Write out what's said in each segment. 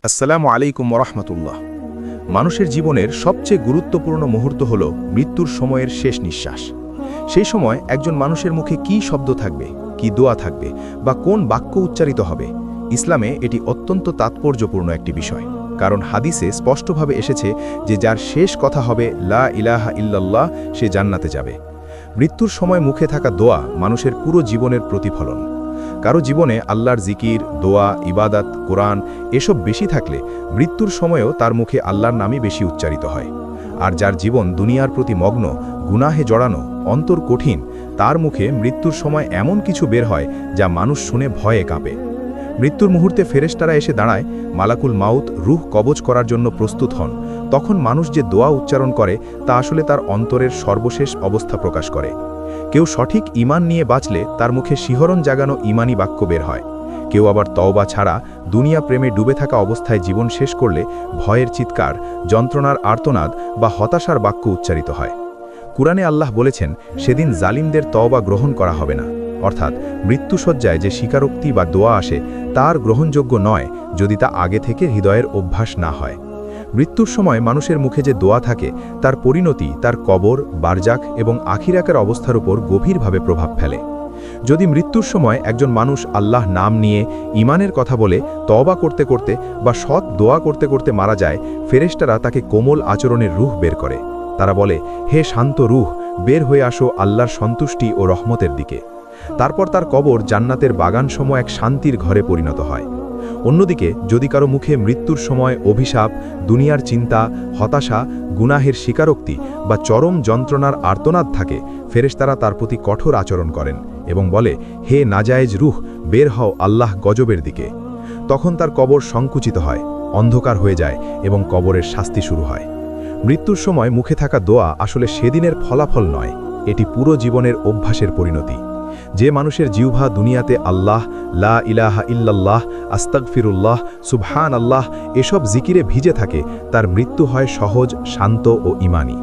আসসালামু আলাইকুম ওরহমতুল্লাহ। মানুষের জীবনের সবচেয়ে গুরুত্বপূর্ণ মুহূর্ত হল মৃত্যুর সময়ের শেষ নিঃশ্বাস। সেই সময় একজন মানুষের মুখে কি শব্দ থাকবে, কি দোয়া থাকবে, বা কোন বাক্য উচ্চারিত হবে, ইসলামে এটি অত্যন্ত তাৎপর্যপূর্ণ একটি বিষয়। কারণ হাদিসে স্পষ্টভাবে এসেছে যে যার শেষ কথা হবে লা ইলাহা ইল্লাল্লাহ, সে জান্নাতে যাবে। মৃত্যুর সময় মুখে থাকা দোয়া মানুষের পুরো জীবনের প্রতিফলন। কারো জীবনে আল্লাহর জিকির, দোয়া, ইবাদত, কোরআন এসব বেশি থাকলে মৃত্যুর সময়েও তার মুখে আল্লাহর নামই বেশি উচ্চারিত হয়। আর যার জীবন দুনিয়ার প্রতি মগ্ন, গুনাহে জড়ানো, অন্তর কঠিন, তার মুখে মৃত্যুর সময় এমন কিছু বের হয় যা মানুষ শুনে ভয়ে কাঁপে। মৃত্যুর মুহূর্তে ফেরেশতারা এসে দাঁড়ায়, মালাকুল মাউত রূহ কবজ করার জন্য প্রস্তুত হন। তখন মানুষ যে দোয়া উচ্চারণ করে তা আসলে তার অন্তরের সর্বশেষ অবস্থা প্রকাশ করে। কেউ সঠিক ঈমান নিয়ে বাঁচলে তার মুখে শিহরণ জাগানো ঈমানি বাক্য বের হয়। কেউ আবার তওবা ছাড়া দুনিয়া প্রেমে ডুবে থাকা অবস্থায় জীবন শেষ করলে ভয়ের চিৎকার, যন্ত্রণার আর্তনাদ বা হতাশার বাক্য উচ্চারিত হয়। কুরআনে আল্লাহ বলেছেন, সেদিন জালিমদের তওবা গ্রহণ করা হবে না। অর্থাৎ মৃত্যুসজ্জায় যে স্বীকারোক্তি বা দোয়া আসে তার গ্রহণযোগ্য নয় যদি তা আগে থেকে হৃদয়ের অভ্যাস না হয়। মৃত্যুর সময় মানুষের মুখে যে দোয়া থাকে তার পরিণতি তার কবর, বারজাক এবং আখিরাতের অবস্থার উপর গভীরভাবে প্রভাব ফেলে। যদি মৃত্যুর সময় একজন মানুষ আল্লাহ নাম নিয়ে ঈমানের কথা বলে তওবা করতে করতে বা সৎ দোয়া করতে করতে মারা যায়, ফেরেশতারা তাকে কোমল আচরণের রূহ বের করে। তারা বলে, হে শান্ত রূহ, বের হয়ে আসো আল্লাহর সন্তুষ্টি ও রহমতের দিকে। তারপর তার কবর জান্নাতের বাগানসম এক শান্তির ঘরে পরিণত হয়। অন্যদিকে যদি কারো মুখে মৃত্যুর সময় অভিশাপ, দুনিয়ার চিন্তা, হতাশা, গুনাহের স্বীকারোক্তি বা চরম যন্ত্রণার আর্তনাদ থাকে, ফেরেশতারা তার প্রতি কঠোর আচরণ করেন এবং বলে, হে নাজায়েজ রূহ, বের হও আল্লাহ গজবের দিকে। তখন তার কবর সংকুচিত হয়, অন্ধকার হয়ে যায় এবং কবরের শাস্তি শুরু হয়। মৃত্যুর সময় মুখে থাকা দোয়া আসলে সেদিনের ফলাফল নয়, এটি পুরো জীবনের অভ্যাসের পরিণতি। যে মানুষের জিহ্বা দুনিয়াতে আল্লাহ, লা ইলাহা ইল্লাল্লাহ, আস্তাগফিরুল্লাহ, সুবহান আল্লাহ এসব জিকিরে ভিজে থাকে, তার মৃত্যু হয় সহজ, শান্ত ও ঈমানী।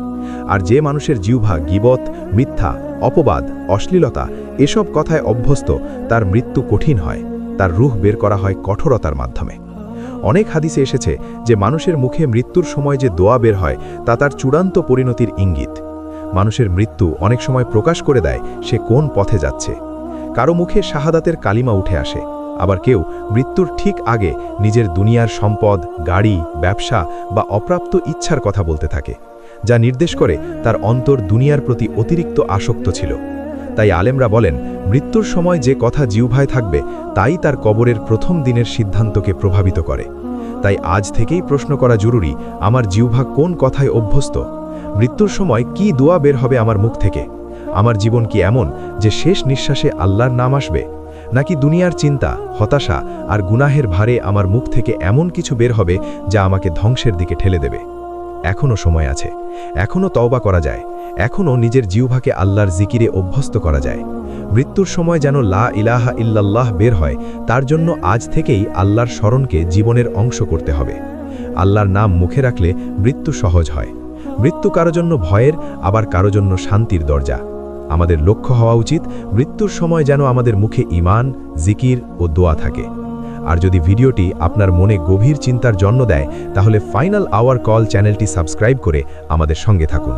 আর যে মানুষের জিহ্বা গীবত, মিথ্যা, অপবাদ, অশ্লীলতা এসব কথায় অভ্যস্ত, তার মৃত্যু কঠিন হয়, তার রূহ বের করা হয় কঠোরতার মাধ্যমে। অনেক হাদিসে এসেছে যে মানুষের মুখে মৃত্যুর সময় যে দোয়া বের হয় তা তার চূড়ান্ত পরিণতির ইঙ্গিত। মানুষের মৃত্যু অনেক সময় প্রকাশ করে দেয় সে কোন পথে যাচ্ছে। কারো মুখে শাহাদাতের কালিমা উঠে আসে, আবার কেউ মৃত্যুর ঠিক আগে নিজের দুনিয়ার সম্পদ, গাড়ি, ব্যবসা বা অপ্রাপ্ত ইচ্ছার কথা বলতে থাকে, যা নির্দেশ করে তার অন্তর দুনিয়ার প্রতি অতিরিক্ত আসক্ত ছিল। তাই আলেমরা বলেন, মৃত্যুর সময় যে কথা জিহ্বায় থাকবে তাই তার কবরের প্রথম দিনের সিদ্ধান্তকে প্রভাবিত করে। তাই আজ থেকেই প্রশ্ন করা জরুরি, আমার জিহ্বা কোন কথায় অভ্যস্ত? মৃত্যুর সময় কি দোয়া বের হবে আমার মুখ থেকে? আমার জীবন কি এমন যে শেষ নিঃশ্বাসে আল্লাহর নাম আসবে, নাকি দুনিয়ার চিন্তা, হতাশা আর গুনাহের ভারে আমার মুখ থেকে এমন কিছু বের হবে যা আমাকে ধ্বংসের দিকে ঠেলে দেবে? এখনও সময় আছে, এখনও তওবা করা যায়, এখনও নিজের জিহ্বাকে আল্লাহর জিকিরে অভ্যস্ত করা যায়। মৃত্যুর সময় যেন লা ইলাহা ইল্লাল্লাহ বের হয়, তার জন্য আজ থেকেই আল্লাহর স্মরণকে জীবনের অংশ করতে হবে। আল্লাহর নাম মুখে রাখলে মৃত্যু সহজ হয়। মৃত্যু কারো জন্য ভয়ের, আবার কারো জন্য শান্তির দরজা। আমাদের লক্ষ্য হওয়া উচিত মৃত্যুর সময় যেন আমাদের মুখে ঈমান, জিকির ও দোয়া থাকে। আর যদি ভিডিওটি আপনার মনে গভীর চিন্তার জন্ম দেয়, তাহলে ফাইনাল আওয়ার কল চ্যানেলটি সাবস্ক্রাইব করে আমাদের সঙ্গে থাকুন।